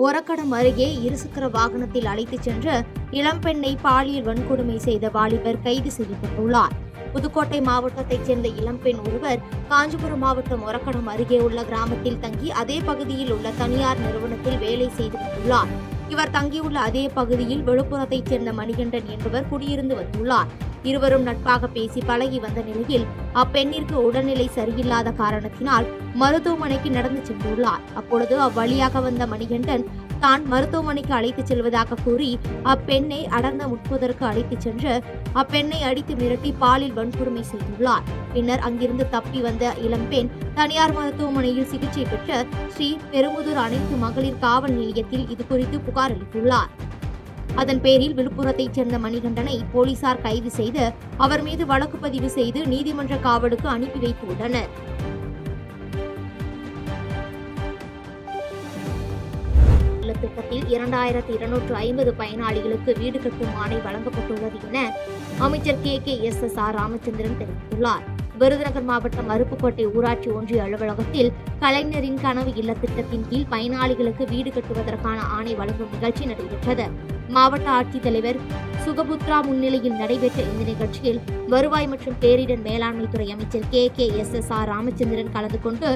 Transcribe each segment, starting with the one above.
ஒரக்கடம் அருகே இருசக்கர வாகனத்தில் அழைத்துச் சென்ற இளம்பெண்ணை பாலியல் வன்கொடுமை செய்த வாலிபர் கைது செய்யப்பட்டுள்ளார். புதுக்கோட்டை மாவட்டத்தைச் சேர்ந்த இளம்பெண் ஒருவர் காஞ்சிபுரம் மாவட்டம் ஒரக்கடம் அருகே உள்ள கிராமத்தில் தங்கி அதே பகுதியில் உள்ள தனியார் நிறுவனத்தில் வேலை செய்து வந்துள்ளார். இவர் தங்கியுள்ள அதே பகுதியில் விழுப்புரத்தைச் சேர்ந்த மணிகண்டன் என்பவர் குடியிருந்து வந்துள்ளார். இருவரும் நட்பாக பேசி பழகி வந்த நிலையில் அப்பெண்ணிற்கு உடல்நிலை சரியில்லாத காரணத்தினால் மருத்துவமனைக்கு நடந்து சென்றுள்ளார். அப்பொழுது அவ்வழியாக வந்த மணிகண்டன் தான் மருத்துவமனைக்கு அழைத்துச் செல்வதாக கூறி அப்பெண்ணை அடர்ந்த முற்பதற்கு அழைத்துச் சென்று அப்பெண்ணை அடித்து மிரட்டி பாலியல் வன்கொடுமை செய்துள்ளார். பின்னர் அங்கிருந்து தப்பி வந்த இளம்பெண் தனியார் மருத்துவமனையில் சிகிச்சை பெற்ற ஸ்ரீ பெருமுதூர் அனைத்து மகளிர் காவல் நிலையத்தில் இதுகுறித்து புகார் அளித்துள்ளார். அதன் பேரில் விழுப்புரத்தைச் சேர்ந்த மணிகண்டனை போலீசார் கைது செய்து அவர் மீது வழக்கு பதிவு செய்து நீதிமன்ற காவலுக்கு அனுப்பி வைத்துள்ளனர். திட்டத்தில் 2250 பயனாளிகளுக்கு வீடு கட்டும் ஆணை வழங்கப்பட்டுள்ளது என அமைச்சர் KKSSR ராமச்சந்திரன் தெரிவித்துள்ளார். விருதுநகர் மாவட்டம் அருப்புக்கோட்டை ஊராட்சி ஒன்றிய அலுவலகத்தில் கலைஞரின் கனவு இல்ல திட்டத்தின் கீழ் பயனாளிகளுக்கு வீடு கட்டுவதற்கான ஆணை வழங்கும் நிகழ்ச்சி நடைபெற்றது. மாவட்ட ஆட்சித்தலைவர் சுகபுத்ரா முன்னிலையில் நடைபெற்ற இந்த நிகழ்ச்சியில் வருவாய் மற்றும் பேரிடர் மேலாண்மைத்துறை அமைச்சர் KKSSR ராமச்சந்திரன் கலந்து கொண்டு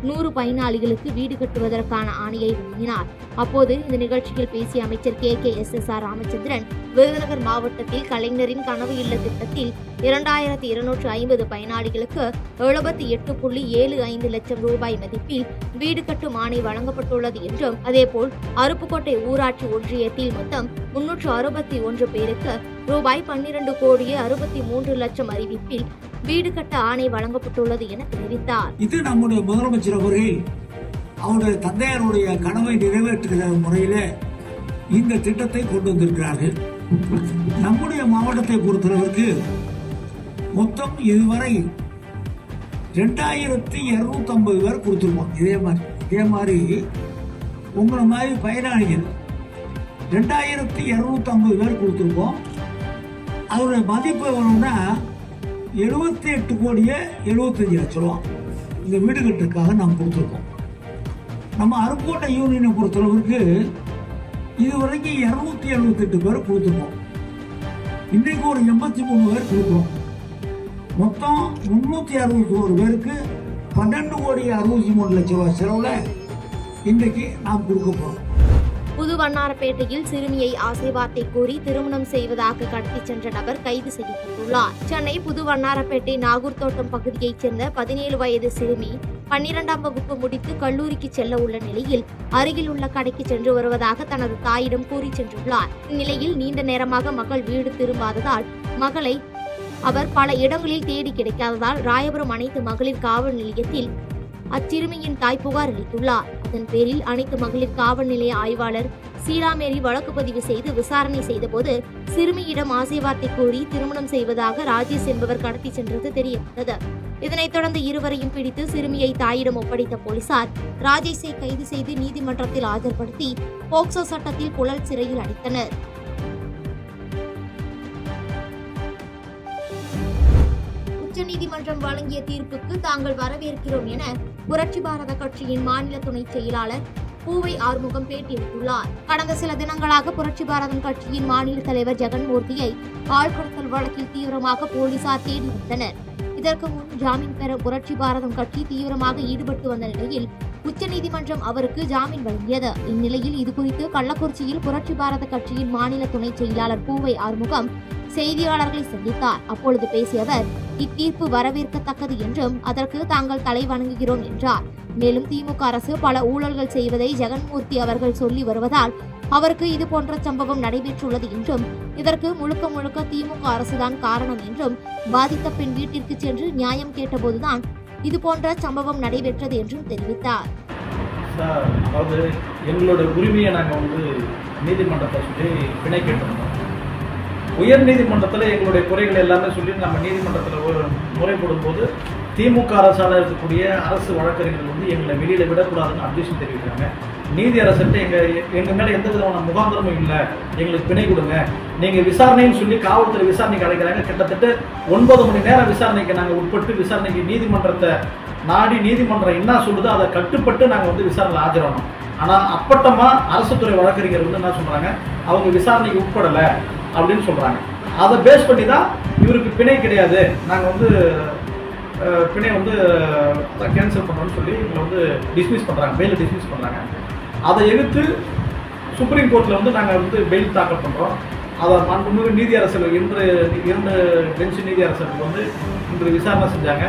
100 பயனாளிகளுக்கு வீடு கட்டுவதற்கான ஆணையை வழங்கினார். அப்போது இந்த நிகழ்ச்சியில் பேசிய அமைச்சர் KKSSR ராமச்சந்திரன் விருதுநகர் மாவட்டத்தில் கலைஞரின் கனவு இல்ல திட்டத்தில் 2250 பயனாளிகளுக்கு 78.75 லட்சம் ரூபாய் மதிப்பில் வீடு கட்டும் ஆணை வழங்கப்பட்டுள்ளது என்றும், அதேபோல் அருப்புக்கோட்டை ஊராட்சி ஒன்றியத்தில் மொத்தம் 361 பேருக்கு ரூபாய் 12.63 லட்சம் அறிவிப்பில் வீடு கட்ட ஆணை வழங்கப்பட்டுள்ளது என தெரிவித்தார். இது நம்முடைய முதலமைச்சர் அவர்கள் அவருடைய தந்தையாருடைய கனவை நிறைவேற்றுகிற முறையில இந்த திட்டத்தை கொண்டு வந்திருக்கிறார்கள். நம்முடைய மாவட்டத்தை பொறுத்தளவிற்கு மொத்தம் இதுவரை 2250 பேர் கொடுத்துருக்கோம். இதே மாதிரி உங்களை மாதிரி பயனாளிகள் 2250 பேர் கொடுத்துருக்கோம். அதோடைய மதிப்பு எவ்வளவுனா 78.75 லட்சம் ரூபா இந்த வீடு கட்டுறதுக்காக நாம் கொடுத்துருக்கோம். நம்ம அருப்புக்கோட்டை யூனியனை பொறுத்தளவுக்கு இதுவரைக்கும் 278 பேர் கொடுத்துருக்கோம். இன்னைக்கு ஒரு 83 பேர் கொடுக்குறோம். மொத்தம் 361 பேருக்கு 12.63 லட்சம் ரூபாய் செலவுல இன்றைக்கு நாம் கொடுக்க போறோம். புது வண்ணாரப்பேட்டையில் சிறுமியை ஆசை வார்த்தை கூறி திருமணம் செய்வதாக கடத்திச் சென்ற நபர் கைது செய்யப்பட்டுள்ளார். சென்னை புது வண்ணாரப்பேட்டை நாகூர் தோட்டம் பகுதியைச் சேர்ந்த 17 வயது சிறுமி 12ஆம் வகுப்பு முடித்து கல்லூரிக்கு செல்ல உள்ள நிலையில் அருகில் உள்ள கடைக்கு சென்று வருவதாக தனது தாயிடம் கூறி சென்றுள்ளார். இந்நிலையில் நீண்ட நேரமாக மகள் வீடு திரும்பாததால் மகளை அவர் பல இடங்களில் தேடி கிடைக்காததால் ராயபுரம் அனைத்து மகளிர் காவல் நிலையத்தில் அச்சிறுமியின் தாய் புகார் அளித்துள்ளார். அதன் பேரில் அனைத்து மகளிர் காவல் நிலைய ஆய்வாளர் சீலாமேரி வழக்கு பதிவு செய்து விசாரணை செய்தபோது சிறுமியிடம் ஆசை வார்த்தை கூறி திருமணம் செய்வதாக ராஜேஷ் என்பவர் கடத்தி சென்றது தெரியவந்தது. இதனைத் தொடர்ந்து இருவரையும் பிடித்து சிறுமியை தாயிடம் ஒப்படைத்த போலீசார் ராஜேஷை கைது செய்து நீதிமன்றத்தில் ஆஜர்படுத்தி போக்சோ சட்டத்தில் புழல் சிறையில் அடைத்தனர். உச்சநீதிமன்றம் வழங்கிய தீர்ப்புக்கு தாங்கள் வரவேற்கிறோம் என புரட்சி பாரத கட்சியின் மாநில துணை செயலாளர் பூவை ஆறுமுகம் பேட்டியளித்துள்ளார். கடந்த சில தினங்களாக புரட்சி பாரதம் கட்சியின் மாநில தலைவர் ஜெகன்மூர்த்தியை ஆள்கடத்தல் வழக்கில் தீவிரமாக போலீசார் தேடி வந்தனர். இதற்கு முன் ஜாமீன் பெற புரட்சி பாரதம் கட்சி தீவிரமாக ஈடுபட்டு வந்த நிலையில் உச்சநீதிமன்றம் அவருக்கு ஜாமீன் வழங்கியது. இந்நிலையில் இதுகுறித்து கள்ளக்குறிச்சியில் புரட்சி பாரத கட்சியின் மாநில துணை செயலாளர் பூவை ஆறுமுகம் செய்தியாளர்களை சந்தித்தார். அப்பொழுது பேசிய அவர் இத்தீர்ப்பு வரவேற்கத்தக்கது என்றும் அதற்கு தாங்கள் தலை வணங்குகிறோம் என்றார். மேலும் திமுக அரசு பல ஊழல்கள் செய்வதை ஜெகன்மூர்த்தி அவர்கள் சொல்லி வருவதால் அவருக்கு இதுபோன்ற சம்பவம் நடைபெற்றுள்ளது என்றும் இதற்கு முழுக்க முழுக்க திமுக அரசுதான் காரணம் என்றும் பாதித்த பெண் வீட்டிற்கு சென்று நியாயம் கேட்டபோதுதான் இதுபோன்ற சம்பவம் நடைபெற்றது என்றும் தெரிவித்தார். அதாவது எங்களோட உரிமையை நாங்கள் நீதிமன்றத்தை சொல்லி பிணை கேட்டிருந்தோம். உயர் நீதிமன்றத்தில் எங்களுடைய குறைகள் எல்லாமே சொல்லி நம்ம நீதிமன்றத்தில் ஒரு முறைப்படும் போது திமுக அரசால் இருக்கக்கூடிய அரசு வழக்கறிஞர்கள் எங்களை வெளியில் விடக்கூடாதுன்னு அப்ஜெக்ஷன் தெரிவிக்கிறாங்க. நீதி அரசர்கிட்ட எங்கள் மேலே எந்த விதமான முகாந்திரமும் இல்லை, எங்களுக்கு பிணை கொடுங்க, நீங்கள் விசாரணைன்னு சொல்லி காவல்துறை விசாரணைக்கு அழைக்கிறாங்க. கிட்டத்தட்ட 9 மணி நேரம் விசாரணைக்கு நாங்கள் உட்பட்டு விசாரணைக்கு நீதிமன்றத்தை நாடி நீதிமன்றம் என்ன சொல்லுதோ அதை கட்டுப்பட்டு நாங்கள் விசாரணையில் ஆஜரானோம். ஆனால் அப்பட்டமா அரசு துறை வழக்கறிஞர் வந்து என்ன சொல்றாங்க, அவங்க விசாரணைக்கு உட்படலை அப்படின்னு சொல்றாங்க. அதை பேஸ் பண்ணி தான் இவருக்கு பிணை கிடையாது, நாங்கள் வந்து பிணை வந்து கேன்சல் பண்ணுறோம்னு சொல்லி இவங்களை வந்து டிஸ்மிஸ் பண்ணுறாங்க, பெயிலை டிஸ்மிஸ் பண்ணுறாங்க. அதை எதிர்த்து சுப்ரீம் கோர்ட்டில் வந்து நாங்கள் வந்து பெயில் தாக்கல் பண்ணுறோம். அதை மாண்புமிகு நீதியரசர்கள் இன்று 2 பெஞ்ச் நீதியரசர்கள் வந்து இன்று விசாரணை செஞ்சாங்க.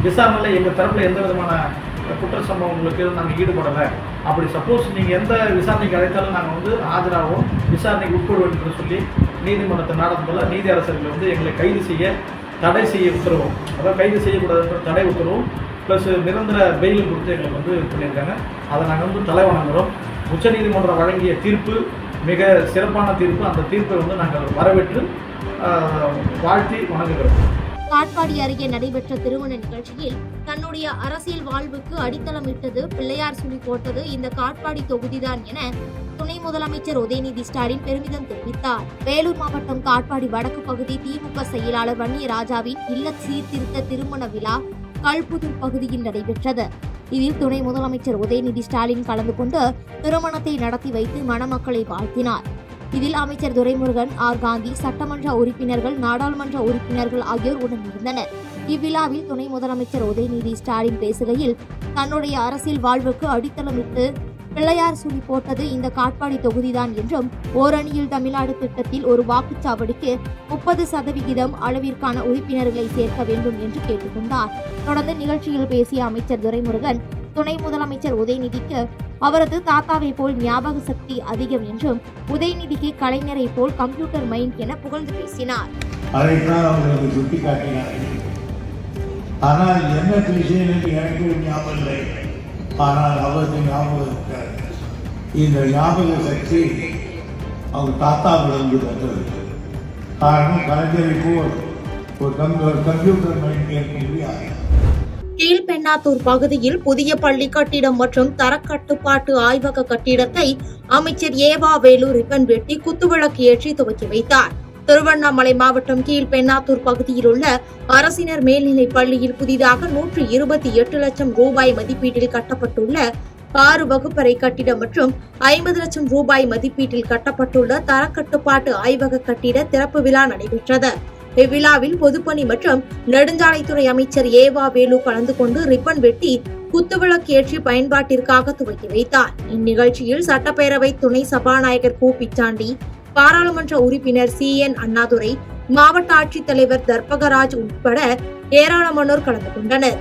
விசாரணையில் எங்கள் தரப்பில் எந்த விதமான குற்ற சம்பவங்களுக்கு நாங்கள் ஈடுபடலை. அப்படி சப்போஸ் நீங்கள் எந்த விசாரணைக்கு அழைத்தாலும் நாங்கள் வந்து ஆஜராகவும் விசாரணைக்கு உட்படுவோம் என்று சொல்லி நீதிமன்றத்தை நாடும் போல நீதியரசர்கள் வந்து எங்களை கைது செய்ய தடை செய்ய உத்தரவும், அதாவது கைது செய்யக்கூடாதுன்ற தடை உத்தரவும் ப்ளஸ் நிரந்தர பெயிலும் கொடுத்து எங்களுக்கு வந்து பண்ணியிருக்காங்க. அதை நாங்கள் வந்து தலை வணங்குகிறோம். உச்சநீதிமன்றம் வழங்கிய தீர்ப்பு மிக சிறப்பான தீர்ப்பு. அந்த தீர்ப்பை வந்து நாங்கள் வரவேற்று வாழ்த்தி வணங்குகிறோம். காட்பாடி அருகே நடைபெற்ற திருமண நிகழ்ச்சியில் தன்னுடைய அரசியல் வாழ்வுக்கு அடித்தளமிட்டது, பிள்ளையார் சுழி போட்டது இந்த காட்பாடி தொகுதிதான் என துணை முதலமைச்சர் உதயநிதி ஸ்டாலின் பெருமிதம் தெரிவித்தார். வேலூர் மாவட்டம் காட்பாடி வடக்கு பகுதி திமுக செயலாளர் வன்னியராஜாவின் இல்ல சீர்திருத்த திருமண விழா கல்புதூர் பகுதியில் நடைபெற்றது. இதில் துணை முதலமைச்சர் உதயநிதி ஸ்டாலின் கலந்து கொண்டு திருமணத்தை நடத்தி வைத்து மணமக்களை வாழ்த்தினார். இதில் அமைச்சர் துரைமுருகன், ஆர் காந்தி, சட்டமன்ற உறுப்பினர்கள், நாடாளுமன்ற உறுப்பினர்கள் ஆகியோர் உடனிருந்தனர். இவ்விழாவில் துணை முதலமைச்சர் உதயநிதி ஸ்டாலின் பேசுகையில், தன்னுடைய அரசியல் வாழ்வுக்கு அடித்தளமிட்டு பிள்ளையார் சுழி போட்டது இந்த காட்பாடி தொகுதிதான் என்றும், ஓரணியில் தமிழ்நாடு திட்டத்தில் ஒரு வாக்குச்சாவடிக்கு 30% அளவிற்கான உறுப்பினர்களை சேர்க்க வேண்டும் என்று கேட்டுக்கொண்டார். தொடர்ந்து நிகழ்ச்சியில் பேசிய அமைச்சர் துரைமுருகன், துணை முதலமைச்சர் உதயநிதிக்கு அவரது தாத்தாவை போல் ஞாபக சக்தி அதிகம் என்றும், உதயநிதிக்கு கலைஞரை போல் கம்ப்யூட்டர் மைண்ட் என புகழ்ந்து பேசினார். அதைத்தான் அவர்களுக்கு சுட்டிக்காட்டினார். ஆனால் என்ன விஷயம் என்று எனக்கு ஞாபகம் இல்லை. ஆனால் அவருக்கு ஞாபகம் இருக்காது. இந்த ஞாபக சக்தி அவர் தாத்தாவிலிருந்து வந்தது. காரணம் கலைஞரை போல் ஒரு கம்ப்யூட்டர் மைண்ட் கேட்க முடியாது. கீழ்பெண்ணாத்தூர் பகுதியில் புதிய பள்ளி கட்டிடம் மற்றும் தரக்கட்டுப்பாட்டு ஆய்வக கட்டிடத்தை அமைச்சர் ஏவா வேலு ரிப்பன் வெட்டி குத்துவிளக்கு ஏற்றி துவக்கி வைத்தார். திருவண்ணாமலை மாவட்டம் கீழ்பெண்ணாத்தூர் பகுதியில் உள்ள அரசினர் மேல்நிலைப் பள்ளியில் புதிதாக 128 லட்சம் ரூபாய் மதிப்பீட்டில் கட்டப்பட்டுள்ள 6 வகுப்பறை கட்டிடம் மற்றும் 50 லட்சம் ரூபாய் மதிப்பீட்டில் கட்டப்பட்டுள்ள தரக்கட்டுப்பாட்டு ஆய்வக கட்டிட திறப்பு விழா நடைபெற்றது. இவ்விழாவில் பொதுப்பணி மற்றும் நெடுஞ்சாலைத்துறை அமைச்சர் ஏவா வேலு கலந்து கொண்டு ரிப்பன் வெட்டி குத்துவிளக்கு ஏற்றி பயன்பாட்டிற்காக துவக்கி வைத்தார். இந்நிகழ்ச்சியில் சட்டப்பேரவை துணை சபாநாயகர் கு பிச்சாண்டி, பாராளுமன்ற உறுப்பினர் CN அண்ணாதுரை, மாவட்ட ஆட்சித்தலைவர் தர்பகராஜ் உட்பட ஏராளமானோர் கலந்து கொண்டனர்.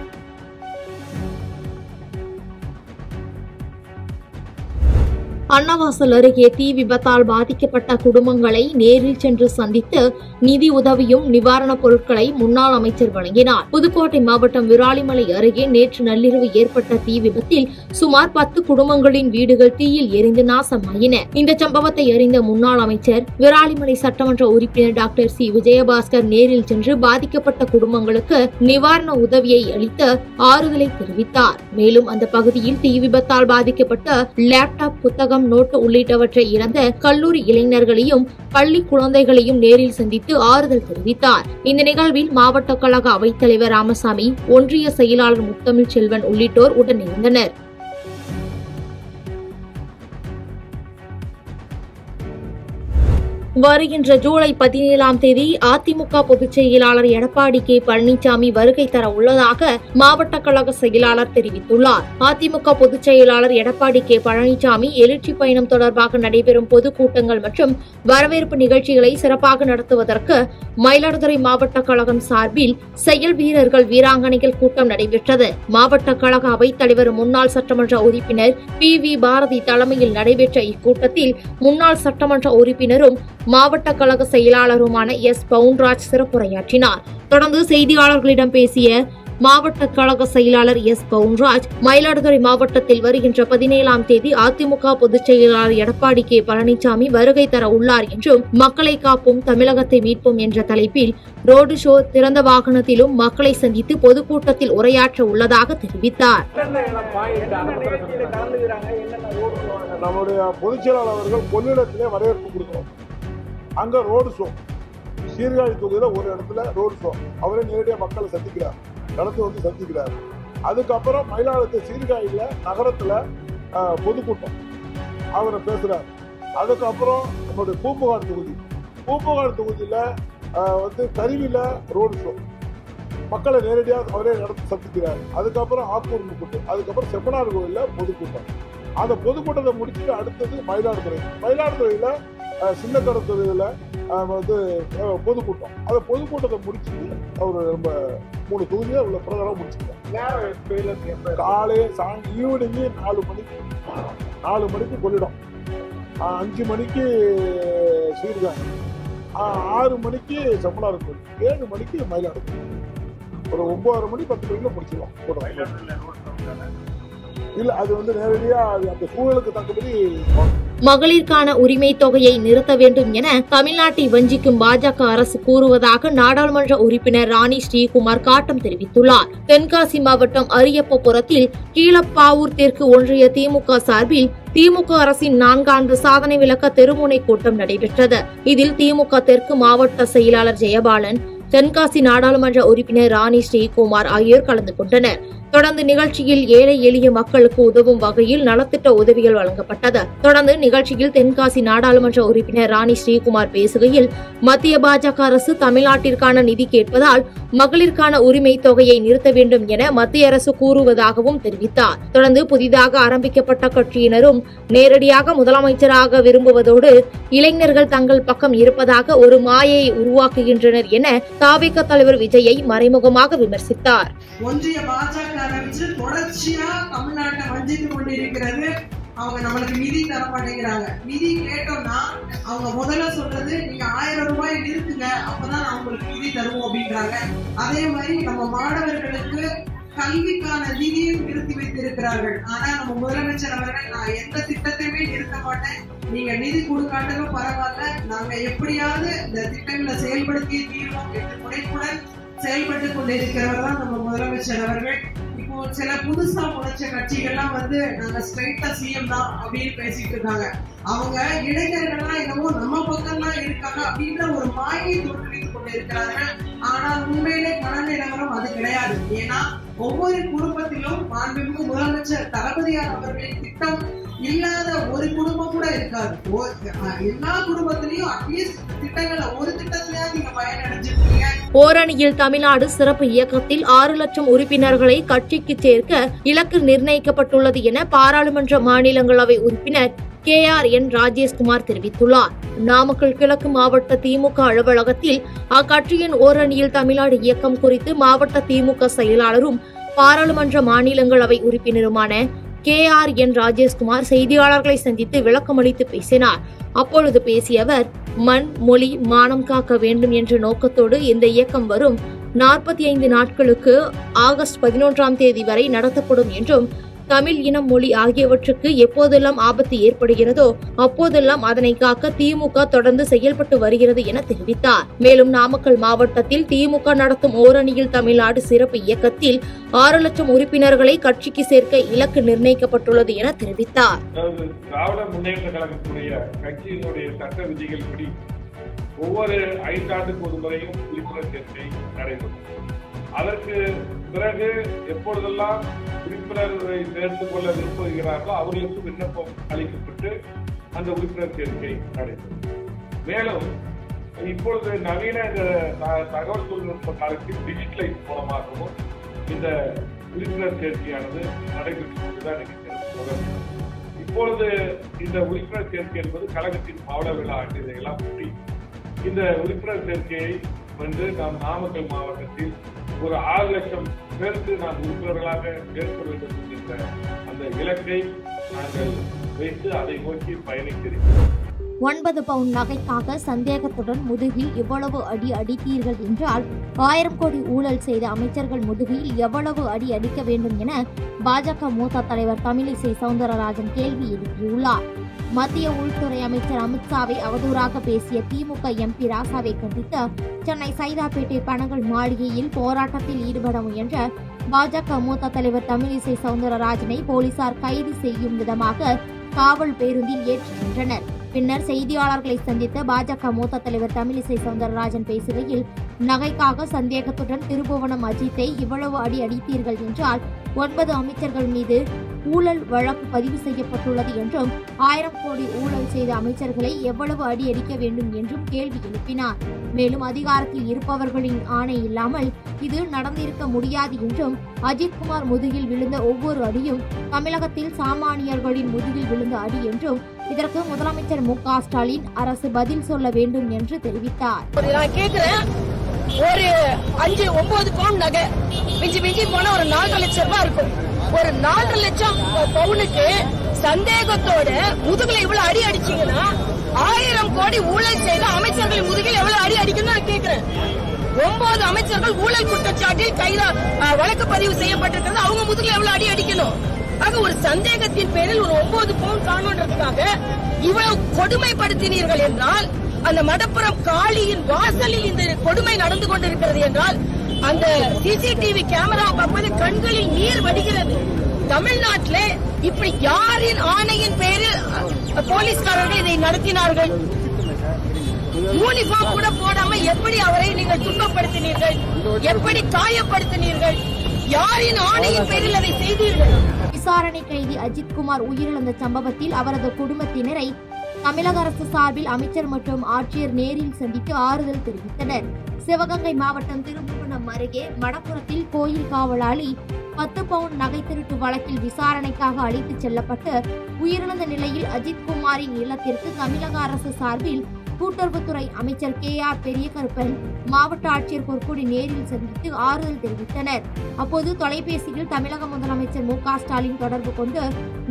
அன்னவாசல் அருகே தீ விபத்தால் பாதிக்கப்பட்ட குடும்பங்களை நேரில் சென்று சந்தித்து நிதி உதவியும் நிவாரணப் பொருட்களை முன்னாள் அமைச்சர் வழங்கினார். புதுக்கோட்டை மாவட்டம் விராலிமலை அருகே நேற்று நள்ளிரவு ஏற்பட்ட தீ விபத்தில் சுமார் 10 குடும்பங்களின் வீடுகள் தீயில் எரிந்து நாசமாயின. இந்த சம்பவத்தை அறிந்த முன்னாள் அமைச்சர் விராலிமலை சட்டமன்ற உறுப்பினர் டாக்டர் சி விஜயபாஸ்கர் நேரில் சென்று பாதிக்கப்பட்ட குடும்பங்களுக்கு நிவாரண உதவியை அளித்து ஆறுதலை தெரிவித்தார். மேலும் அந்த பகுதியில் தீ விபத்தால் பாதிக்கப்பட்ட லேப்டாப், புத்தகம், நோட்டு உள்ளிட்டவற்றை இழந்த கல்லூரி இளைஞர்களையும் பள்ளி குழந்தைகளையும் நேரில் சந்தித்து ஆறுதல் தெரிவித்தார். இந்த நிகழ்வில் மாவட்ட கழக அவைத்தலைவர் ராமசாமி, ஒன்றிய செயலாளர் முத்தமிழ் செல்வன் உள்ளிட்டோர் உடனிருந்தனர். வருகின்ற ஜூலை 17ஆம் தேதி அதிமுக பொதுச் செயலாளர் எடப்பாடி கே பழனிசாமி வருகை தர உள்ளதாக மாவட்ட கழக செயலாளர் தெரிவித்துள்ளார். அதிமுக பொதுச் செயலாளர் எடப்பாடி கே பழனிசாமி எழுச்சி பயணம் தொடர்பாக நடைபெறும் பொதுக்கூட்டங்கள் மற்றும் வரவேற்பு நிகழ்ச்சிகளை சிறப்பாக நடத்துவதற்கு மயிலாடுதுறை மாவட்ட கழகம் சார்பில் செயல் வீரர்கள், வீராங்கனைகள் கூட்டம் நடைபெற்றது. மாவட்ட கழக அவைத்தலைவர், முன்னாள் சட்டமன்ற உறுப்பினர் PV பாரதி தலைமையில் நடைபெற்ற இக்கூட்டத்தில் முன்னாள் சட்டமன்ற உறுப்பினரும் மாவட்ட கழக செயலாளருமான எஸ் பவுன்ராஜ் சிறப்புரையாற்றினார். தொடர்ந்து செய்தியாளர்களிடம் பேசிய மாவட்ட கழக செயலாளர் எஸ் பவுன்ராஜ், மயிலாடுதுறை மாவட்டத்தில் வருகின்ற 17ஆம் தேதி அதிமுக பொதுச் செயலாளர் எடப்பாடி கே பழனிசாமி வருகை தர உள்ளார் என்றும், மக்களை காப்போம், தமிழகத்தை மீட்போம் என்ற தலைப்பில் ரோடு ஷோ, திறந்த வாகனத்திலும் மக்களை சந்தித்து பொதுக்கூட்டத்தில் உரையாற்ற உள்ளதாக தெரிவித்தார். நம்முடைய பொதுச் செயலாளர் அவர்கள் கொள்ளிடத்திலே வரவேற்பு கொடுக்கிறோம். அங்க ரோடு ஷோ, சீர்காழி தொகுதியில ஒரு இடத்துல ரோடு ஷோ, அவரே நேரடியாக மக்களை சந்திக்கிறார், களத்தை சந்திக்கிறார். அதுக்கப்புறம் மயிலாடுதுறை சீர்காழியில நகரத்துல பொதுக்கூட்டம், அவரை பேசுறாரு. அதுக்கப்புறம் நம்மளுடைய பூம்புகார் தொகுதியில வந்து கருவில ரோடு ஷோ, மக்களை நேரடியாக அவரே நடத்தி சந்திக்கிறார். அதுக்கப்புறம் ஆக்கூர் முக்கூட்டு, அதுக்கப்புறம் செம்மனார் கோயில்ல பொதுக்கூட்டம். அந்த பொதுக்கூட்டத்தை முடிச்சுட்டு அடுத்தது மயிலாடுதுறையில சின்ன கடற்கரையில வந்து பொதுக்கூட்டம். அந்த பொதுக்கூட்டத்தை முடிச்சுட்டு அவர் நம்ம 3 தொகுதியா உள்ள பிரகாரம் முடிச்சுட்டார். காலையே ஈவினிங் 4 மணிக்கு கொள்ளிடம், 5 மணிக்கு சீர்காழி, 6 மணிக்கு செம்மனார் கோயில், 7 மணிக்கு மயிலாடுதுறை. ஒரு 9:30 மணி 10 மணிக்குள்ள முடிச்சிடலாம். இல்ல அது வந்து நேரடியா அந்த சூழலுக்கு தக்கபடி. மகளிருக்கான உரிமை தொகையை நிறுத்த வேண்டும் என தமிழ்நாட்டை வஞ்சிக்கும் பாஜக அரசு கூறுவதாக நாடாளுமன்ற உறுப்பினர் ராணி ஸ்ரீகுமார் காட்டம் தெரிவித்துள்ளார். தென்காசி மாவட்டம் அரியப்பபுரத்தில் கீழப்பாவூர் தெற்கு ஒன்றிய திமுக சார்பில் திமுக அரசின் 4 ஆண்டு சாதனை விளக்க தெருமுனை கூட்டம் நடைபெற்றது. இதில் திமுக தெற்கு மாவட்ட செயலாளர் ஜெயபாலன், தென்காசி நாடாளுமன்ற உறுப்பினர் ராணி ஸ்ரீகுமார் ஆகியோர் கலந்து கொண்டனர். தொடர்ந்து நிகழ்ச்சியில் ஏழை எளிய மக்களுக்கு உதவும் வகையில் நலத்திட்ட உதவிகள் வழங்கப்பட்டது. தொடர்ந்து நிகழ்ச்சியில் தென்காசி நாடாளுமன்ற உறுப்பினர் ராணி ஸ்ரீகுமார் பேசுகையில், மத்திய பாஜக அரசு தமிழ்நாட்டிற்கான நிதி கேட்பதால் மகளிருக்கான உரிமை தொகையை நிறுத்த வேண்டும் என மத்திய அரசு கூறுவதாகவும் தெரிவித்தார். தொடர்ந்து புதிதாக ஆரம்பிக்கப்பட்ட கட்சியினரும் நேரடியாக முதலமைச்சராக விரும்புவதோடு இளைஞர்கள் தங்கள் பக்கம் இருப்பதாக ஒரு மாயையை உருவாக்குகின்றனர் என தாவேக தலைவர் விஜயை மறைமுகமாக விமர்சித்தார். ஒன்றிய பாஜக அரசு தொடர்ச்சியா தமிழ்நாட்டை வஞ்சித்து கொண்டிருக்கிறது. அவங்க நம்மளுக்கு நிதி தர மாட்டேங்கிறாங்க. நிதி கேட்டோம்னா அவங்க முதல்ல சொல்றது நீங்க 1000 ரூபாய் நிறுத்துங்க, அப்பதான் அவங்களுக்கு நிதி தருவோம் அப்படின்றாங்க. அதே மாதிரி நம்ம மாணவர்களுக்கு கல்விக்கான நிதியும் நிறுத்தி வைத்திருக்கிறார்கள். ஆனா நம்ம முதலமைச்சர் அவர்கள் நான் எந்த திட்டத்தையுமே நிறுத்த மாட்டேன், நீங்க நிதி கொடுக்காட்டாலும் பரவாயில்ல, நாங்க எப்படியாவது இந்த திட்டங்களை செயல்படுத்தி தீர்வோம் என்ற முனைப்புடன் செயல்பட்டு கொண்டிருக்கிறவர் தான் நம்ம முதலமைச்சர் அவர்கள். இப்போ சில புதுசா முளைச்ச கட்சிகள்லாம் வந்து நாங்க ஸ்ட்ரைட்டா சிஎம் தான் அப்படின்னு பேசிட்டு இருக்காங்க. அவங்க இளைஞர்கள்லாம் என்னவோ நம்ம பக்கம் தான் இருக்காங்க அப்படின்ற ஒரு மாயை தோற்றுவித்துக் கொண்டிருக்கிறார்கள். ஆனால் உண்மையிலே பண நிலவரம் அது கிடையாது. ஏன்னா ஒவ்வொரு குடும்பத்திலும் மாண்புமிகு முதலமைச்சர் தளபதியார் அவர்களின் திட்டம் இல்லாத ஒரு குடும்பம் கூட இருக்காது. எல்லா குடும்பத்திலையும் அட்லீஸ்ட் திட்டங்களை ஒரு திட்டத்திலேயே நீங்க பயனடைஞ்சிருக்கீங்க. ஓரணியில் தமிழ்நாடு சிறப்பு இயக்கத்தில் 6 லட்சம் உறுப்பினர்களை கட்சிக்கு சேர்க்க இலக்கு நிர்ணயிக்கப்பட்டுள்ளது என பாராளுமன்ற மாநிலங்களவை உறுப்பினர் KRN ராஜேஷ்குமார் தெரிவித்துள்ளார். நாமக்கல் கிழக்கு மாவட்ட திமுக அலுவலகத்தில் அக்கட்சியின் ஓரணியில் தமிழ்நாடு இயக்கம் குறித்து மாவட்ட திமுக செயலாளரும் பாராளுமன்ற மாநிலங்களவை உறுப்பினருமான KRN ராஜேஷ்குமார் செய்தியாளர்களை சந்தித்து விளக்கமளித்து பேசினார். அப்பொழுது பேசிய அவர், மண், மொழி, மானம் காக்க வேண்டும் என்ற நோக்கத்தோடு இந்த இயக்கம் வரும் 45 நாட்களுக்கு ஆகஸ்ட் 11ஆம் தேதி வரை நடத்தப்படும் என்றும், தமிழ் இனம், மொழி ஆகியவற்றுக்கு எப்போதெல்லாம் ஆபத்து ஏற்படுகிறதோ அப்போதெல்லாம் அதனை காக்க திமுக தொடர்ந்து செயல்பட்டு வருகிறது என தெரிவித்தார். மேலும் நாமக்கல் மாவட்டத்தில் திமுக நடத்தும் ஓரணியில் தமிழ்நாடு சிறப்பு இயக்கத்தில் 6 லட்சம் உறுப்பினர்களை கட்சிக்கு சேர்க்க இலக்கு நிர்ணயிக்கப்பட்டுள்ளது என தெரிவித்தார். திராவிட முன்னேற்ற கழகத்துடைய கட்சியினுடைய சட்ட விதிகள் ஒவ்வொரு 5 ஆண்டுக்கு ஒரு முறையும் உறுப்பினர் சேர்க்கை நடைபெறும். அதற்கு பிறகு எப்பொழுதெல்லாம் உறுப்பினர்களை சேர்த்துக் கொள்ள விரும்புகிறார்களோ அவர்களுக்கு விண்ணப்பம் அளிக்கப்பட்டு அந்த உறுப்பினர் சேர்க்கை நடைபெறும். மேலும் இப்பொழுது நவீன தகவல் தொழில்நுட்ப காலத்தில் டிஜிட்டலைஸ் மூலமாகவும் இந்த உறுப்பினர் சேர்க்கையானது நடைபெற்றுக் கொண்டுதான் இருக்கிறது. இப்பொழுது இந்த உறுப்பினர் சேர்க்கை என்பது கழகத்தின் மாவட்ட விழா இதையெல்லாம் கூட்டி இந்த உறுப்பினர் சேர்க்கையை வந்து நாம் நாமக்கல் மாவட்டத்தில் ஒரு 6 லட்சம் பேருக்கு நாம் உறுப்பினர்களாக ஏற்பட வேண்டும் என்ற அந்த இலக்கை நாங்கள் வைத்து அதை நோக்கி பயணிக்கிறோம். 9 பவுன் நகைக்காக சந்தேகத்துடன் முதுகில் எவ்வளவு அடி அடித்தீர்கள் என்றால் 1000 கோடி ஊழல் செய்த அமைச்சர்கள் முதுகில் எவ்வளவு அடி அடிக்க வேண்டும் என பாஜக மூத்த தலைவர் தமிழிசை சவுந்தரராஜன் கேள்வி எழுப்பியுள்ளார். மத்திய உள்துறை அமைச்சர் அமித்ஷாவை அவதூறாக பேசிய திமுக MP ராசாவை கண்டித்து சென்னை சைதாப்பேட்டை பனகல் மாளிகையில் போராட்டத்தில் ஈடுபட முயன்ற பாஜக மூத்த தலைவர் தமிழிசை சவுந்தரராஜனை போலீசார் கைது செய்யும் விதமாக காவல் பேருந்தில் ஏற்றி சென்றனர். பின்னர் செய்தியாளர்களை சந்தித்த பாஜக மூத்த தலைவர் தமிழிசை சவுந்தரராஜன் பேசுகையில், நகைக்காக சந்தேகத்துடன் திருபுவனம் அஜித்தை இவ்வளவு அடி அடித்தீர்கள் என்றால் 9 அமைச்சர்கள் மீது ஊழல் வழக்கு பதிவு செய்யப்பட்டுள்ளது என்றும் 1000 கோடி ஊழல் செய்த அமைச்சர்களை எவ்வளவு அடி அடிக்க வேண்டும் என்றும் கேள்வி எழுப்பினார். மேலும் அதிகாரத்தில் இருப்பவர்களின் ஆணை இல்லாமல் இது நடந்திருக்க முடியாது என்றும், அஜித்குமார் முதுகில் விழுந்த ஒவ்வொரு அடியும் தமிழகத்தில் சாமானியர்களின் முதுகில் விழுந்த அடி என்றும், இதற்கு முதலமைச்சர் மு.க. ஸ்டாலின் அரசு பதில் சொல்ல வேண்டும் என்று தெரிவித்தார். ஒரு 5-9 பவுன் நகை மிஞ்சி போனா ஒரு 4 லட்சம் ரூபாய் இருக்கும். ஒரு 4 லட்சம் பவுனுக்கு சந்தேகத்தோட முதுகுல இவ்வளவு அடி அடிச்சீங்கன்னா 1000 கோடி ஊழல் செய்த அமைச்சர்கள் முதுகில் எவ்வளவு அடி அடிக்கணும்னு நான் கேட்கிறேன். 9 அமைச்சர்கள் ஊழல் குற்றச்சாட்டில் வழக்கு பதிவு செய்யப்பட்டிருக்கிறது. அவங்க முதுகில் எவ்வளவு அடி அடிக்கணும்? ஆக ஒரு சந்தேகத்தின் பேரில் ஒரு 9 பவுன் காணுன்றதுக்காக இவ்வளவு கொடுமைப்படுத்தினீர்கள் என்றால், அந்த மடப்புறம் காளியின் வாசலில் இந்த கொடுமை நடந்து கொண்டிருக்கிறது என்றால், அந்த சிசிடிவி கேமரா பார்ப்பது கண்களில் நீர் வடிகிறது. தமிழ்நாட்டிலே இப்படி யாரின் ஆணையின் பேரில் போலீஸ்காரர்கள் இதை நடத்தினார்கள்? யூனிஃபார்ம் கூட போடாம எப்படி அவரை நீங்கள் துன்பப்படுத்தினீர்கள்? எப்படி காயப்படுத்தினீர்கள்? யாரின் ஆணையின் பேரில் அதை செய்தீர்கள்? விசாரணை கைதி அஜித்குமார் உயிரிழந்த சம்பவத்தில் அவரது குடும்பத்தினரை தமிழக அரசு சார்பில் அமைச்சர் மற்றும் ஆட்சியர் நேரில் சந்தித்து ஆறுதல் தெரிவித்தனர். சிவகங்கை மாவட்டம் திருப்புவனம் அருகே மடப்புறத்தில் கோயில் காவலாளி 10 பவுன் நகை திருட்டு வழக்கில் விசாரணைக்காக அழைத்துச் செல்லப்பட்டு உயிரிழந்த நிலையில் அஜித்குமாரின் இல்லத்திற்கு தமிழக அரசு சார்பில் கூட்டுறவுத்துறை அமைச்சர் KR பெரியகருப்பன், மாவட்ட ஆட்சியர் பொற்கொடி நேரில் சந்தித்து ஆறுதல் தெரிவித்தனர். அப்போது தொலைபேசியில் தமிழக முதலமைச்சர் மு.க. ஸ்டாலின் தொடர்பு கொண்டு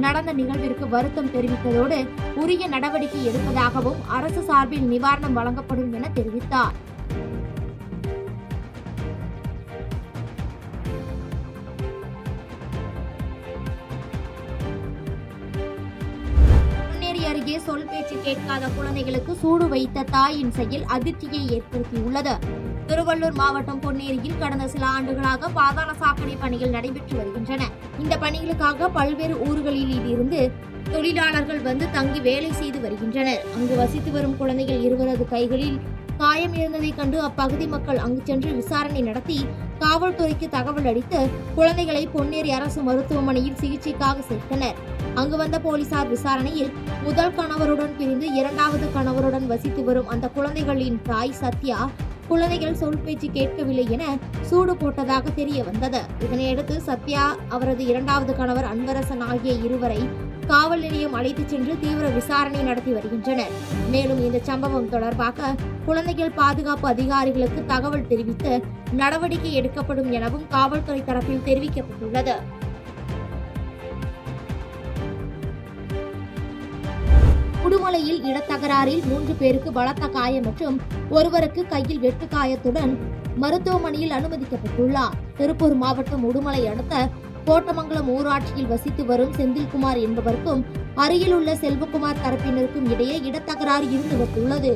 நடந்த நிகழ்விற்கு வருத்தம் தெரிவித்ததோடு உரிய நடவடிக்கை எடுப்பதாகவும் அரசு சார்பில் நிவாரணம் வழங்கப்படும் என தெரிவித்தார். அருகே சொல் பேச்சு கேட்காத குழந்தைகளுக்கு சூடு வைத்த தாயின் செயல் அதிர்ச்சியை ஏற்படுத்தியுள்ளது. திருவள்ளூர் மாவட்டம் பொன்னேரியில் கடந்த சில ஆண்டுகளாக பாதாள சாக்கடை பணிகள் நடைபெற்று வருகின்றன. இந்த பணிகளுக்காக பல்வேறு ஊர்களில் இருந்து தொழிலாளர்கள் வந்து தங்கி வேலை செய்து வருகின்றனர். அங்கு வசித்து வரும் குழந்தைகள் 20 கைகளில் காயம் இருந்ததை கண்டு அப்பகுதி மக்கள் அங்கு சென்று விசாரணை நடத்தி காவல்துறைக்கு தகவல் அளித்து குழந்தைகளை பொன்னேரி அரசு மருத்துவமனையில் சிகிச்சைக்காக சேர்த்தனர். அங்கு வந்த போலீசார் விசாரணையில் முதல் கணவருடன் பிரிந்து 2வது கணவருடன் வசித்து வரும் அந்த குழந்தைகளின் தாய் சத்யா குழந்தைகள் சொல் பேச்சு கேட்கவில்லை என சூடு போட்டதாக தெரிய வந்தது. இதனையடுத்து சத்யா, அவரது 2வது கணவர் அன்பரசன் ஆகிய இருவரை காவல் நிலையம் அழைத்துச் சென்று தீவிர விசாரணை நடத்தி வருகின்றனர். மேலும் இந்த சம்பவம் தொடர்பாக குழந்தைகள் பாதுகாப்பு அதிகாரிகளுக்கு தகவல் தெரிவித்து நடவடிக்கை எடுக்கப்படும் எனவும் காவல்துறை தரப்பில் தெரிவிக்கப்பட்டுள்ளது. உடுமலையில் இடத்தகராறில் 3 பேருக்கு பலத்த காயம் மற்றும் ஒருவருக்கு கையில் வெட்டு காயத்துடன் மருத்துவமனையில் அனுமதிக்கப்பட்டுள்ளார். திருப்பூர் மாவட்டம் உடுமலை அடுத்த கோட்டமங்கலம் ஊராட்சியில் வசித்து வரும் செந்தில்குமார் என்பவருக்கும் அருகில் உள்ள செல்வகுமார் தரப்பினருக்கும் இடையே இடத்தகராறு இருந்து வந்துள்ளது.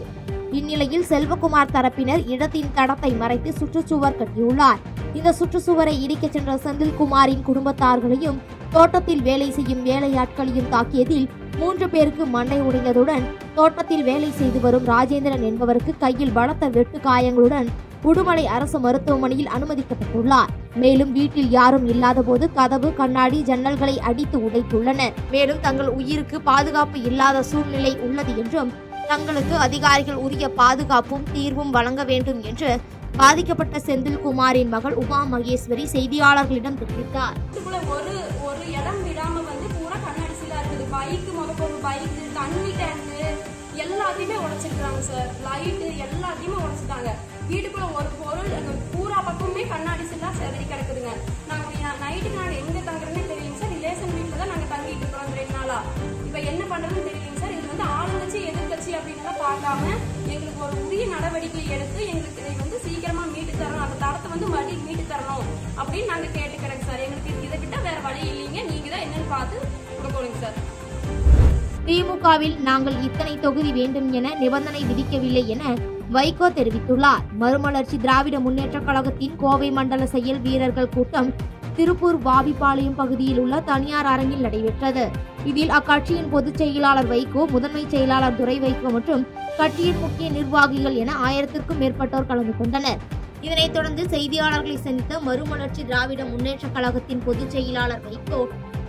இந்நிலையில் செல்வகுமார் தரப்பினர் இடத்தின் தடத்தை மறைத்து சுற்றுச்சுவர் கட்டியுள்ளார். இந்த சுற்றுச்சுவரை இடிக்கச் சென்ற செந்தில்குமாரின் குடும்பத்தார்களையும் தோட்டத்தில் வேலை செய்யும் வேலையாட்களையும் தாக்கியதில் 3 பேருக்கு மண்டை உடைந்ததுடன் தோட்டத்தில் வேலை செய்து வரும் ராஜேந்திரன் என்பவருக்கு கையில் பலத்த வெட்டு காயங்களுடன் உடுமலை அரசு மருத்துவமனையில் அனுமதிக்கப்பட்டுள்ளார். மேலும் வீட்டில் யாரும் இல்லாதபோது கதவு, கண்ணாடி, ஜன்னல்களை அடித்து உடைத்துள்ளனர். மேலும் தங்கள் உயிருக்கு பாதுகாப்பு இல்லாத சூழ்நிலை உள்ளது என்றும் தங்களுக்கு அதிகாரிகள் உரிய பாதுகாப்பும் தீர்வும் வழங்க வேண்டும் என்று பாதிக்கப்பட்ட செந்தில்குமாரின் மகள் உமா மகேஸ்வரி செய்தியாளர்களிடம் தெரிவித்தார். ஒரு இடம் விடாம பூரா கண்ணாடி சீலா இருக்குது. பைக்கு முதற்கொண்டு பைக்கு, தண்ணி டேங்கு எல்லாத்தையுமே உடைச்சிருக்காங்க சார். லைட்டு எல்லாத்தையுமே உடைச்சிட்டாங்க. வீட்டுக்குள்ள ஒரு பொருள் பூரா பக்கமே கண்ணாடி சீலா செதறி கிடக்குதுங்க. நைட்டுக்கு நாங்க எங்க தங்குறதுன்னே தெரியுங்க சார். ரிலேஷன் வீட்டுல தான் நாங்க தங்கிட்டு இருக்கிறோம் 2 நாளா. இப்ப என்ன பண்றதுன்னு தெரியுங்க சார். இது ஆளுங்கட்சி எதிர்கட்சி அப்படின்னு பார்க்காம எங்களுக்கு ஒரு உரிய நடவடிக்கை எடுத்து எங்களுக்கு இதை சீக்கிரமா மீட்டு தரணும், அந்த தடத்தை மறுபடியும் மீட்டு தரணும் அப்படின்னு நாங்க கேட்டுக்கிறோங்க சார். எங்களுக்கு இதை கிட்ட வேற வழி இல்லைங்க. நீங்க தான் என்னன்னு பார்த்து கொடுக்கணுங்க சார். திமுகவில் நாங்கள் இத்தனை தொகுதி வேண்டும் என நிபந்தனை விதிக்கவில்லை என வைகோ தெரிவித்துள்ளார். மறுமலர்ச்சி திராவிட முன்னேற்ற கழகத்தின் கோவை மண்டல செயல் வீரர்கள் கூட்டம் திருப்பூர் வாவிப்பாளையம் பகுதியில் உள்ள தனியார் அரங்கில் நடைபெற்றது. இதில் அக்கட்சியின் பொதுச் செயலாளர் வைகோ, முதன்மை செயலாளர் துரை வைகோ மற்றும் கட்சியின் முக்கிய நிர்வாகிகள் என 1000க்கும் மேற்பட்டோர் கலந்து கொண்டனர். இதனைத் தொடர்ந்து செய்தியாளர்களை சந்தித்த மறுமலர்ச்சி திராவிட முன்னேற்ற கழகத்தின் பொதுச் செயலாளர் வைகோ,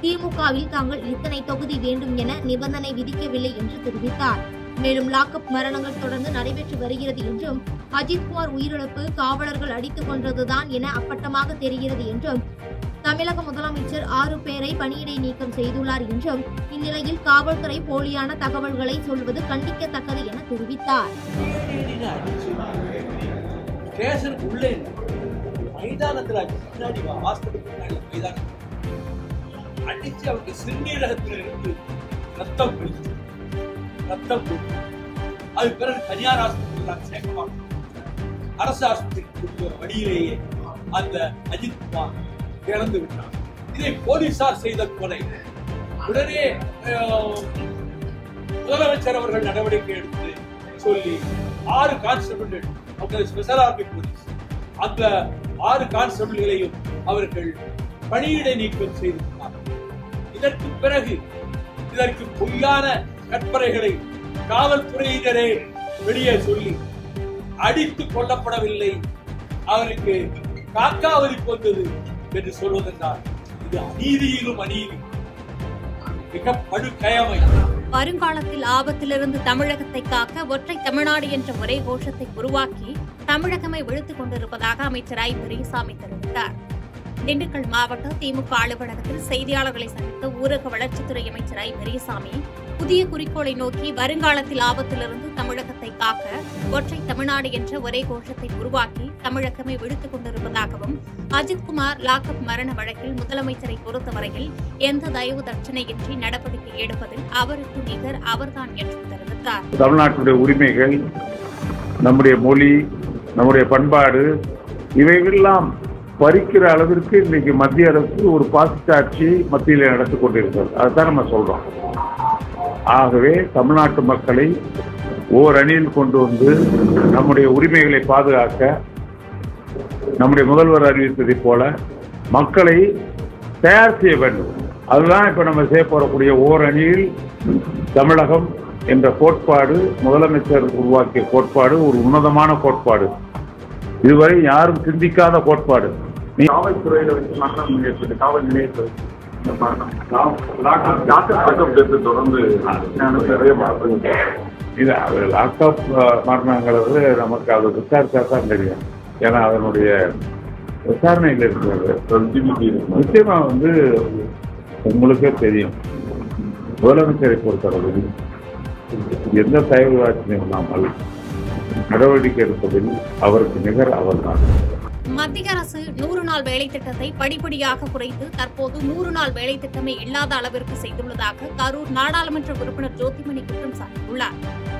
திமுகவில் தாங்கள் இத்தனை தொகுதி வேண்டும் என நிபந்தனை விதிக்கவில்லை என்று தெரிவித்தார். மேலும் லாக்அப் மரணங்கள் தொடர்ந்து நடைபெற்று வருகிறது என்றும் அஜித்குமார் உயிரிழப்பு காவலர்கள் அடித்துக் கொன்றதுதான் என அப்பட்டமாக தெரிகிறது என்றும் தமிழக முதலமைச்சர் 6 பேரை பணியிடை நீக்கம் செய்துள்ளார் என்றும் இந்நிலையில் காவல்துறை போலியான தகவல்களை சொல்வது கண்டிக்கத்தக்கது என தெரிவித்தார். அடிச்சு அவங்க சிறுநீரகத்திலிருந்து ரத்தம் பிடிச்சு அது பிறகு தனியார் ஆஸ்பத்திரியில் சேர்க்கமாக அரசு ஆஸ்பத்திரிக்கு வழியிலேயே அந்த அஜித்குமார் இறந்து விட்டார். இதை போலீசார் செய்த கொலை. உடனே முதலமைச்சர் அவர்கள் நடவடிக்கை எடுத்து சொல்லி 6 கான்ஸ்டபிள்கள் ஸ்பெஷல் ஆர்மி போலீஸ் அந்த 6 கான்ஸ்டபிள்களையும் அவர்கள் பணியிடை நீக்கம் செய்திருக்கிறார்கள். இதற்கு பிறகு இதற்கு பொய்யான கற்பனைகளை காவல்துறையினரே வெளியே சொல்லி அடித்துக் கொல்லப்படவில்லை, அவருக்கு காக்காவதி போன்றது என்று சொல்வதென்றால் இது அநீதியிலும் அநீதி, மிக படுகயமை. வருங்காலத்தில் ஆபத்திலிருந்து தமிழகத்தை காக்க ஒற்றை தமிழ்நாடு என்ற ஒரே கோஷத்தை உருவாக்கி தமிழகமே விழுத்துக் கொண்டிருப்பதாக அமைச்சர் ஐ. பெரியசாமி தெரிவித்தார். திண்டுக்கல் மாவட்ட திமுக அலுவலகத்தில் செய்தியாளர்களை சந்தித்த ஊரக வளர்ச்சித்துறை அமைச்சர் ஐ. பெரியசாமி புதிய குறிக்கோளை நோக்கி வருங்காலத்தில் ஆபத்திலிருந்து தமிழகத்தை காக்க ஒற்றை தமிழ்நாடு என்ற ஒரே கோஷத்தை உருவாக்கி தமிழகமே விடுத்துக் கொண்டிருப்பதாகவும் அஜித்குமார் லாக்அப் மரண வழக்கில் முதலமைச்சரை பொறுத்தவரையில் எந்த தயவு தட்சணையின்றி நடவடிக்கை எடுப்பதில் அவருக்கு நிகர் அவர்தான் என்று தெரிவித்தார். தமிழ்நாட்டுடைய உரிமைகள், நம்முடைய மொழி, நம்முடைய பண்பாடு இவைகளெல்லாம் பறிக்கிற அளவிற்கு இன்னைக்கு மத்திய அரசு ஒரு பாசிச ஆட்சி மத்தியில் நடத்தி கொண்டிருக்கிறது. அதுதான் நம்ம சொல்றோம். ஆகவே தமிழ்நாட்டு மக்களை ஓர் அணியில் கொண்டு வந்து நம்முடைய உரிமைகளை பாதுகாக்க நம்முடைய முதல்வர் அறிவித்ததை போல மக்களை தயார் செய்ய வேண்டும். அதுதான் இப்ப நம்ம செய்ய போறக்கூடிய ஓர் அணியில் தமிழகம் என்ற கோட்பாடு, முதலமைச்சர் உருவாக்கிய கோட்பாடு ஒரு உன்னதமான கோட்பாடு, இதுவரை யாரும் சிந்திக்காத கோட்பாடு. காவல்துறையில வச்சு மரணம் ஏற்பட்டு காவல் நிலையத்தில் தொடர்ந்து நிறைய லாக்அப் மரணங்கிறது நமக்கு அதை விசாரிச்சா தான் தெரியும். ஏன்னா அதனுடைய விசாரணையில் இருக்கிறது. நிச்சயமா உங்களுக்கே தெரியும், முதலமைச்சரை பொறுத்தளவில் எந்த தயவு ஆட்சியும் இல்லாமல் நடவடிக்கை எடுப்பதில் அவருக்கு நிகர் அவர்தான். மத்திய அரசு 100 நாள் வேலை திட்டத்தை படிப்படியாக குறைத்து தற்போது 100 நாள் வேலை திட்டமே இல்லாத அளவிற்கு செய்துள்ளதாக கரூர் நாடாளுமன்ற உறுப்பினர் ஜோதிமணி குற்றம் சாட்டியுள்ளார்.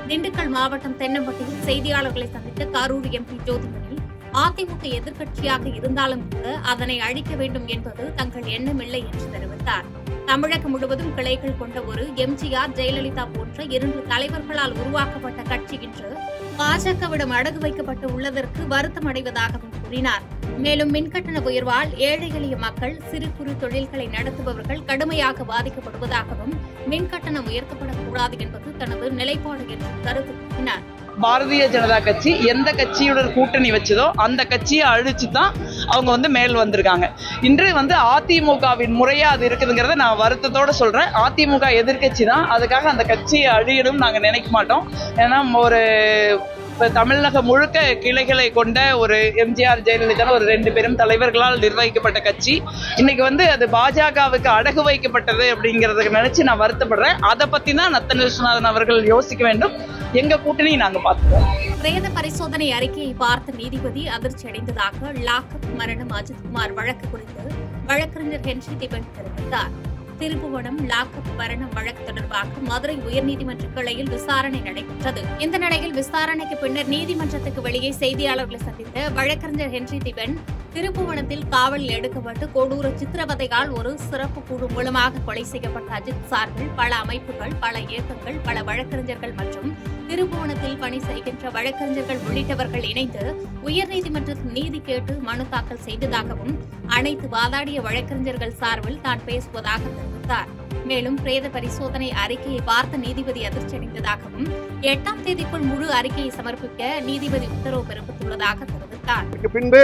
திண்டுக்கல் மாவட்டம் தென்னம்பட்டியில் செய்தியாளர்களை சந்தித்த கரூர் எம்பி ஜோதிமணி அதிமுக எதிர்க்கட்சியாக இருந்தாலும் கூட அதனை அழிக்க வேண்டும் என்பது தங்கள் எண்ணமில்லை என்று தெரிவித்தார். தமிழகம் முழுவதும் கிளைகள் கொண்ட ஒரு எம்ஜிஆர், ஜெயலலிதா போன்ற 2 தலைவர்களால் உருவாக்கப்பட்ட கட்சி இன்று பாஜகவிடம் அடகு வைக்கப்பட்டு உள்ளதற்கு வருத்தம் அடைவதாகவும் கூறினார். மேலும் மின்கட்டண உயர்வால் ஏழை எளிய மக்கள், சிறு குறு தொழில்களை நடத்துபவர்கள் கடுமையாக பாதிக்கப்படுவதாகவும் மின்கட்டணம் உயர்த்தப்படக்கூடாது என்பது தனது நிலைப்பாடு என்று கருத்து கூறினார். பாரதிய ஜனதா கட்சி எந்த கட்சியுடன் கூட்டணி வச்சதோ அந்த கட்சியை அழிச்சு தான் அவங்க மேல் வந்திருக்காங்க. இன்று அதிமுகவின் முறையா அது இருக்குதுங்கிறத நான் வருத்தத்தோட சொல்றேன். அதிமுக எதிர்கட்சி தான், அதுக்காக அந்த கட்சியை அழியணும் நாங்க நினைக்க மாட்டோம். ஏன்னா ஒரு தமிழகம் முழுக்க கிளைகளை கொண்ட ஒரு எம்ஜிஆர், ஜெயலலிதா ஒரு 2 பெரும் தலைவர்களால் நிர்வகிக்கப்பட்ட கட்சி இன்னைக்கு அது பாஜகவுக்கு அடகு வைக்கப்பட்டது அப்படிங்கறத நினைச்சு நான் வருத்தப்படுறேன். அதை பத்தி தான் நத்தன் விஸ்வநாதன் அவர்கள் யோசிக்க வேண்டும். எங்க கூட்டணி நாங்க பார்த்துக்கோம். பிரேத பரிசோதனை அறிக்கையை பார்த்த நீதிபதி அதிர்ச்சி அடைந்ததாக லாக்அப் மரணம் அஜித்குமார் வழக்கு குறித்து வழக்கறிஞர் ஹென்றி டிபன் தெரிவித்தார். திருப்புவனம் லாக்அப் மரணம் வழக்கு தொடர்பாக மதுரை உயர்நீதிமன்ற கிளையில் விசாரணை நடைபெற்றது. இந்த நிலையில் விசாரணைக்கு பின்னர் நீதிமன்றத்துக்கு வெளியே செய்தியாளர்களை சந்தித்த வழக்கறிஞர் ஹென்றி டிபன் திருப்புவனத்தில் காவலில் எடுக்கப்பட்டு கொடூர சித்திரவதையால் ஒரு சிறப்பு குழு மூலமாக கொலை செய்யப்பட்ட அஜித் சார்பில் பல அமைப்புகள், பல இயக்கங்கள், பல வழக்கறிஞர்கள் மற்றும் திருப்புவனத்தில் பணி செய்கின்ற வழக்கறிஞர்கள் உள்ளிட்டவர்கள் இணைந்து உயர்நீதிமன்றத்தில் நீதி கேட்டு மனு தாக்கல் செய்ததாகவும் அனைத்து வாதாடிய வழக்கறிஞர்கள் சார்பில் தான் பேசுவதாக தெரிவித்தார். மேலும் பிரேத பரிசோதனை அறிக்கையை பார்த்த நீதிபதி அதிர்ச்சியடைந்ததாகவும் 8ஆம் தேதிக்குள் முழு அறிக்கையை சமர்ப்பிக்க நீதிபதி உத்தரவு பிறப்பித்துள்ளதாக தெரிவித்தார். பின்பு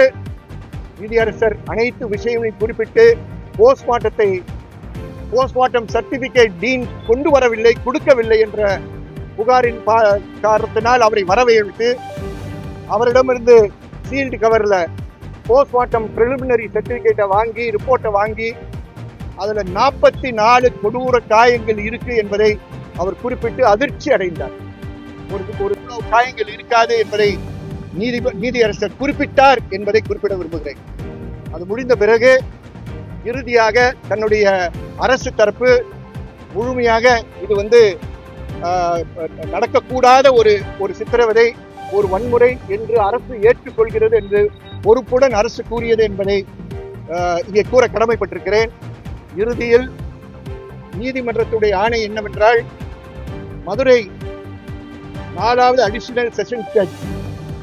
நீதியரசர் அனைத்து விஷயங்களையும் குறிப்பிட்டு போஸ்ட்மார்ட்டத்தை போஸ்ட்மார்ட்டம் சர்டிபிகேட் டீன் கொண்டு வரவில்லை, கொடுக்கவில்லை என்ற புகாரின் காரணத்தினால் அவரை வரவேற்று அவரிடமிருந்து சீல்டு கவர்ல போஸ்ட்மார்ட்டம் பிரிலிமினரி சர்டிபிகேட்டை வாங்கி ரிப்போர்ட்டை வாங்கி அதுல 44 கொடூர காயங்கள் இருக்கு என்பதை அவர் குறிப்பிட்டு அதிர்ச்சி அடைந்தார். ஒரு காயங்கள் இருக்காது என்பதை நீதியரசர் குறிப்பிட்டார் என்பதை குறிப்பிட விரும்புகிறேன். அது முடிந்த பிறகு இறுதியாக தன்னுடைய அரசு தரப்பு முழுமையாக இது நடக்கக்கூடாத ஒரு சித்திரவதை, ஒரு வன்முறை என்று அரசு ஏற்றுக்கொள்கிறது என்று பொறுப்புடன் அரசு கூறியது என்பதை இங்கே கூற கடமைப்பட்டிருக்கிறேன். இறுதியில் நீதிமன்றத்துடைய ஆணை என்னவென்றால், மதுரை 4வது additional session judge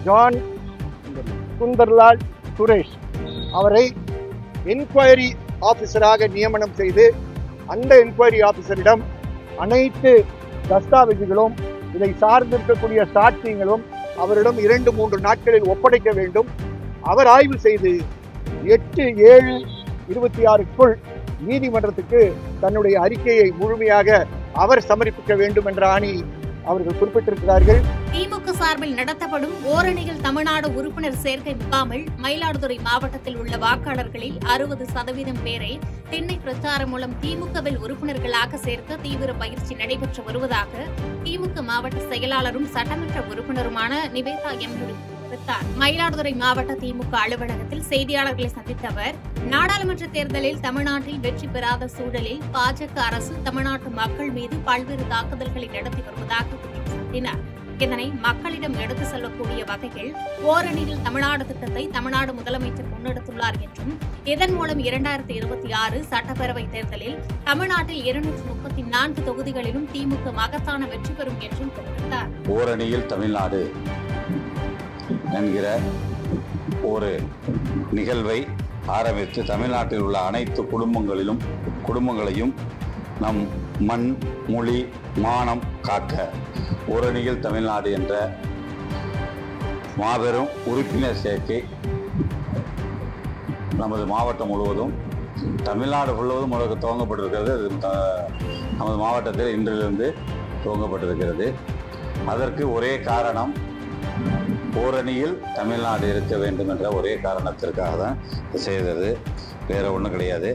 John Sunderlal Suresh அவரை என்கொயரி ஆபீசராக நியமனம் செய்து அந்த என்கொயரி ஆபீசரிடம் அனைத்து தஸ்தாவேஜுகளும் இதை சார்ந்திருக்கக்கூடிய சாட்சியங்களும் அவரிடம் 2-3 நாட்களில் ஒப்படைக்க வேண்டும். அவர் ஆய்வு செய்து 8/7/26க்குள் நீதிமன்றத்துக்கு தன்னுடைய அறிக்கையை முழுமையாக அவர் சமர்ப்பிக்க வேண்டும் என்ற ஆணை அவர்கள் குறிப்பிட்டிருக்கிறார்கள். திமுக சார்பில் நடத்தப்படும் ஓரணியில் தமிழ்நாடு உறுப்பினர் சேர்க்கை முகாமில் மயிலாடுதுறை மாவட்டத்தில் உள்ள வாக்காளர்களில் 60% பேரை திண்ணை பிரச்சாரம் மூலம் திமுகவில் உறுப்பினர்களாக சேர்க்க தீவிர பயிற்சி நடைபெற்று வருவதாக திமுக மாவட்ட செயலாளரும் சட்டமன்ற உறுப்பினருமான நிவேதா எம் தெரிவித்தார். மயிலாடுதுறை மாவட்ட திமுக அலுவலகத்தில் செய்தியாளர்களை சந்தித்த அவர், நாடாளுமன்ற தேர்தலில் தமிழ்நாட்டில் வெற்றி பெறாத சூழலில் பாஜக அரசு தமிழ்நாட்டு மக்கள் மீது பல்வேறு தாக்குதல்களை நடத்தி வருவதாக குற்றம் சாட்டினார். இதனை மக்களிடம் எடுத்து செல்லக்கூடிய வகையில் ஓரணியில் தமிழ்நாடு திட்டத்தை தமிழ்நாடு முதலமைச்சர் முன்னெடுத்துள்ளார் என்றும் இதன் மூலம் 2026 சட்டப்பேரவை தேர்தலில் தமிழ்நாட்டில் 234 தொகுதிகளிலும் திமுக மகத்தான வெற்றி பெறும் என்றும் தெரிவித்தார். ஓரணியில் தமிழ்நாடு என்கிற ஒரு நிகழ்வை ஆரம்பித்து தமிழ்நாட்டில் உள்ள அனைத்து குடும்பங்களையும் நம் மண், மொழி, மானம் காக்க ஓரணியில் தமிழ்நாடு என்ற மாபெரும் உறுப்பினர் சேர்க்கை நமது மாவட்டம் முழுவதும், தமிழ்நாடு முழுவதும் துவங்கப்பட்டிருக்கிறது. நமது மாவட்டத்தில் இன்றிலிருந்து துவங்கப்பட்டிருக்கிறது. அதற்கு ஒரே காரணம், ஓரணியில் தமிழ்நாடு இருக்க வேண்டும் என்ற ஒரே காரணத்திற்காக தான் செய்தது, வேற ஒன்றும் கிடையாது.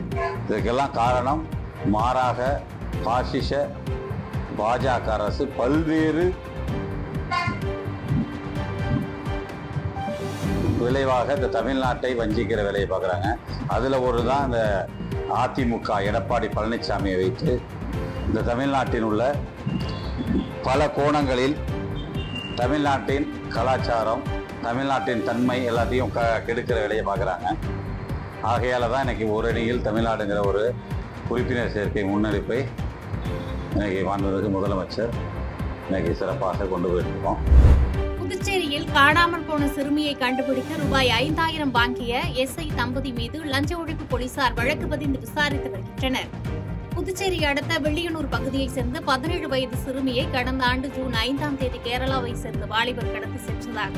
இதற்கெல்லாம் காரணம், மாறாக பாசிச பாஜக அரசு பல்வேறு விளைவாக இந்த தமிழ்நாட்டை வஞ்சிக்கிற வேலையை பார்க்குறாங்க. அதில் ஒரு தான் இந்த அதிமுக எடப்பாடி பழனிசாமியை வைத்து இந்த தமிழ்நாட்டில் உள்ள பல கோணங்களில் தமிழ்நாட்டின் கலாச்சாரம், தமிழ்நாட்டின் தன்மை எல்லாத்தையும் கெடுக்கிற வேலையை பார்க்குறாங்க. ஆகையால் தான் இன்றைக்கி ஓரணியில் தமிழ்நாடுங்கிற ஒரு உறுப்பினர் சேர்க்கை முன்னெடுப்பை இன்றைக்கி மாண்புமிகு முதலமைச்சர் இன்றைக்கி சிறப்பாக கொண்டு போயிருக்கோம். புதுச்சேரியில் காணாமல் போன சிறுமியை கண்டுபிடிக்க ரூபாய் 5000 வாங்கிய எஸ்ஐ தம்பதி மீது லஞ்ச ஒழிப்பு போலீசார் வழக்கு பதிந்து விசாரித்து வருகின்றனர். புதுச்சேரி அடுத்த வெள்ளியனூர் பகுதியைச் சேர்ந்த 17 வயது சிறுமியை கடந்த ஆண்டு ஜூன் 5ஆம் தேதி கேரளாவை சேர்ந்த வாலிபர் கடத்தி சென்றதாக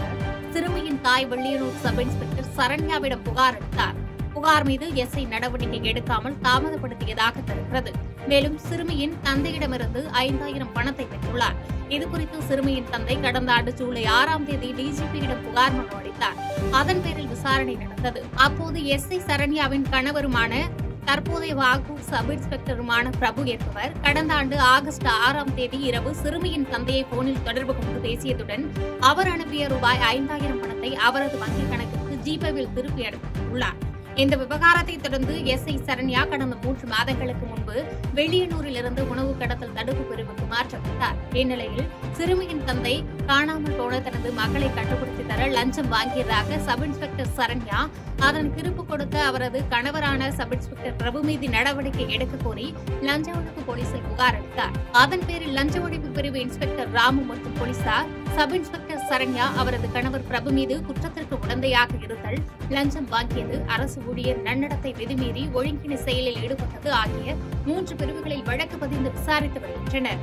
சிறுமியின் தாய் வெள்ளியனூர் சப் இன்ஸ்பெக்டர் சரண்யாவிடம் புகார் அளித்தார். புகார் மீது எஸ்ஐ நடவடிக்கை எடுக்காமல் தாமதப்படுத்தியதாக தெரிகிறது. மேலும் சிறுமியின் தந்தையிடமிருந்து 5000 பணத்தை பெற்றுள்ளார். இதுகுறித்து சிறுமியின் தந்தை கடந்த ஆண்டு ஜூலை 6ஆம் தேதி டிஜிபியிடம் புகார் மனு அளித்தார். அதன் பேரில் விசாரணை நடந்தது. அப்போது எஸ்ஐ சரண்யாவின் கணவருமான தற்போதைய வாகூர் சப் இன்ஸ்பெக்டருமான பிரபு என்பவர் கடந்த ஆண்டு ஆகஸ்ட் 6ஆம் தேதி இரவு சிறுமியின் தந்தையை போனில் தொடர்பு கொண்டு பேசியதுடன் அவர் அனுப்பிய ரூபாய் 5000 பணத்தை அவரது வங்கிக் கணக்குக்கு ஜிபேவில் திருப்பி அனுப்பியுள்ளார். இந்த விவகாரத்தை தொடர்ந்து எஸ்ஐ சரண்யா கடந்த 3 மாதங்களுக்கு முன்பு வெள்ளியனூரில் இருந்து உணவு கடத்தல் தடுப்பு பிரிவுக்கு மாற்றப்பட்டார். இந்நிலையில் சிறுமியின் தந்தை காணாமல் போன தனது மகளை கண்டுபிடித்து தர லஞ்சம் வாங்கியதாக சப் இன்ஸ்பெக்டர் சரண்யா அதன் திருப்பு கொடுத்த அவரது கணவரான சப் இன்ஸ்பெக்டர் பிரபு மீது நடவடிக்கை எடுக்க கோரி லஞ்ச ஒழிப்பு போலீசில் புகார் அளித்தார். அதன் பேரில் லஞ்ச ஒழிப்பு பிரிவு இன்ஸ்பெக்டர் ராமு மற்றும் போலீசார் சப் இன்ஸ்பெக்டர் சரண்யா அவரது கணவர் பிரபு மீது குற்றத்திற்கு உடந்தையாக இருத்தல், லஞ்சம் வாங்கியது, அரசு ஊழியர் நன்னடத்தை விதிமீறி ஒழுங்கின செயலில் ஈடுபட்டது ஆகிய 3 பிரிவுகளில் வழக்கு பதிந்து விசாரித்து வருகின்றனர்.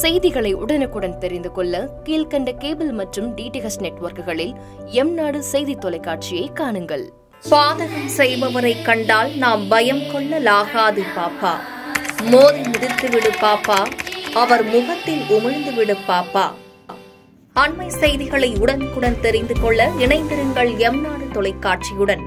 செய்திகளை உடனுக்குடன் தெரிந்து கொள்ள கீழ்க்கண்ட கேபிள் மற்றும் டிடிஎச் நெட்வொர்க்குகளில் எம் நாடு செய்தி தொலைக்காட்சியை காணுங்கள். பாதகம் செய்பவரை கண்டால் நாம் பயம் கொள்ளலாகாது பாப்பா. மோதி மிதித்து விடு பாப்பா, அவர் முகத்தில் உமிழ்ந்து விடு பாப்பா. அண்மை செய்திகளை உடனுக்குடன் தெரிந்து கொள்ள இணைந்திருங்கள் எம் நாடு தொலைக்காட்சியுடன்.